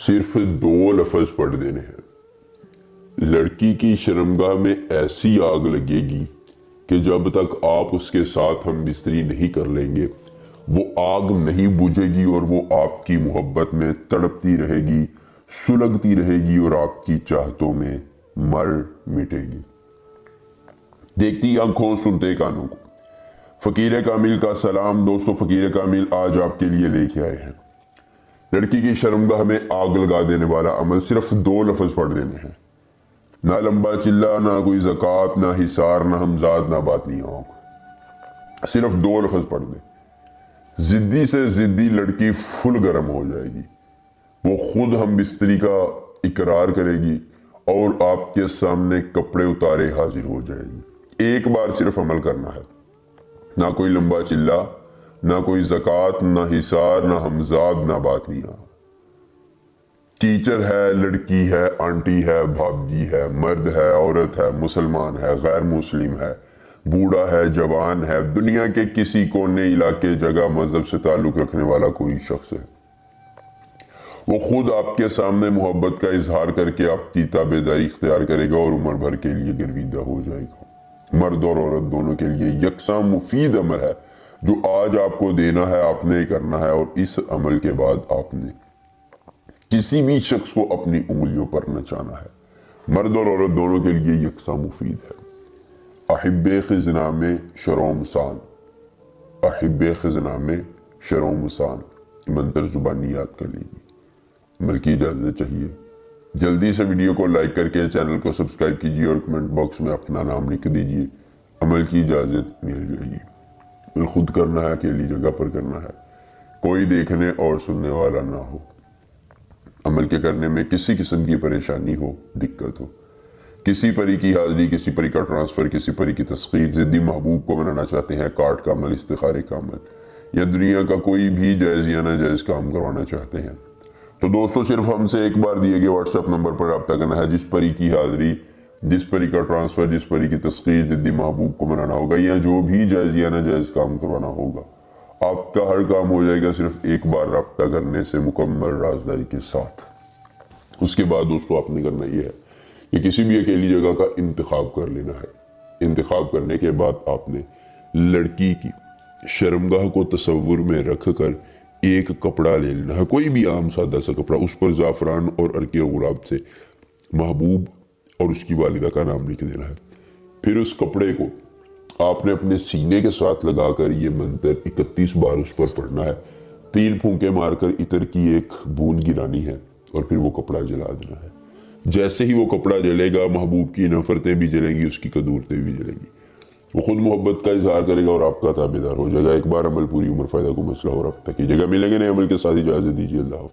صرف 2 لفظ پڑھ دینے ہیں۔ لڑکی کی شرمگاہ میں ایسی آگ لگے گی کہ جب تک آپ اس کے ساتھ ہم بستری نہیں کر لیں گے وہ آگ نہیں بجھے گی، اور وہ آپ کی محبت میں تڑپتی رہے گی، سلگتی رہے گی، اور آپ کی چاہتوں میں مر مٹے گی۔ دیکھتی آنکھوں، سنتے کانوں کو، فقیر کامل کا سلام۔ دوستو، فقیر کامل آج آپ کے لیے لے کے آئے ہیں لڑکی کی شرمگاہ میں آگ لگا دینے والا عمل۔ صرف 2 لفظ پڑھ دینے ہیں، نہ لمبا چلا، نہ کوئی زکوٰۃ، نہ حصار، نہ ہمزاد، نہ باطنی آنکھ۔ صرف 2 لفظ پڑھ دیں۔ زدی سے زدی لڑکی فل گرم ہو جائے گی، وہ خود ہم بستری کا اقرار کرے گی اور آپ کے سامنے کپڑے اتارے حاضر ہو جائے گی۔ ایک بار صرف عمل کرنا ہے، نہ کوئی لمبا چلا، نہ کوئی زکوٰۃ، نہ حصار، نہ ہمزاد، نہ باطنیاں۔ ٹیچر ہے، لڑکی ہے، آنٹی ہے، بھابی ہے، مرد ہے، عورت ہے، مسلمان ہے، غیر مسلم ہے، بوڑھا ہے، جوان ہے، دنیا کے کسی کونے، علاقے، جگہ، مذہب سے تعلق رکھنے والا کوئی شخص ہے، وہ خود آپ کے سامنے محبت کا اظہار کر کے آپ کی تابعداری اختیار کرے گا اور عمر بھر کے لیے گرویدہ ہو جائے گا۔ مرد اور عورت دونوں کے لیے یکساں مفید عمل ہے جو آج آپ کو دینا ہے، آپ نے کرنا ہے، اور اس عمل کے بعد آپ نے کسی بھی شخص کو اپنی انگلیوں پر نچانا ہے۔ مرد اور عورت دونوں کے لیے یکساں مفید ہے۔ احب خزنہ میں شرومسان، احب خزنہ میں شرومسان، منتر زبانی یاد کر لیجیے۔ عمل کی اجازت چاہیے، جلدی سے ویڈیو کو لائک کر کے چینل کو سبسکرائب کیجیے اور کمنٹ باکس میں اپنا نام لکھ دیجیے۔ عمل کی اجازت مل جائے گی۔ عمل خود کرنا ہے، اکیلی جگہ پر کرنا ہے، کوئی دیکھنے اور سننے والا نہ ہو۔ عمل کے کرنے میں کسی قسم کی پریشانی ہو، دقت ہو، کسی پری کی حاضری، کسی پری کا ٹرانسفر، کسی پری کی تسخیر، ضدی محبوب کو منانا چاہتے ہیں، کارڈ کا عمل، استخارے کا عمل، یا دنیا کا کوئی بھی جائز یا ناجائز کام کروانا چاہتے ہیں، تو دوستو صرف ہم سے ایک بار دیے گئے واٹس ایپ نمبر پر رابطہ کرنا ہے۔ جس پری کی حاضری، جس پری کا ٹرانسفر، جس پری کی تسخیر، ضدی محبوب کو منانا ہوگا، یا جو بھی جائز یا ناجائز کام کروانا ہوگا، آپ کا ہر کام ہو جائے گا صرف ایک بار رابطہ کرنے سے، مکمل رازداری کے ساتھ۔ اس کے بعد دوستو آپ نے کرنا یہ ہے کہ کسی بھی اکیلی جگہ کا انتخاب کر لینا ہے۔ انتخاب کرنے کے بعد آپ نے لڑکی کی شرمگاہ کو تصور میں رکھ کر ایک کپڑا لے لینا ہے، کوئی بھی عام سادہ سا کپڑا، اس پر زعفران اور عرق غلاب سے محبوب اور اس کی والدہ کا نام لکھ دینا ہے۔ پھر اس کپڑے کو آپ نے اپنے سینے کے ساتھ لگا کر یہ منتر 31 بار اس پر پڑھنا ہے، 3 پھونکے مار کر عطر کی ایک بوند گرانی ہے، اور پھر وہ کپڑا جلا دینا ہے۔ جیسے ہی وہ کپڑا جلے گا، محبوب کی نفرتیں بھی جلیں گی، اس کی قدورتیں بھی جلیں گی، وہ خود محبت کا اظہار کرے گا اور آپ کا تابعدار ہو جائے گا۔ ایک بار عمل، پوری عمر، فائدہ کو مسئلہ اور اب تک کی جگہ ملیں گے نئے عمل کے ساتھ۔ اجازت دیجیے، اللہ حافظ۔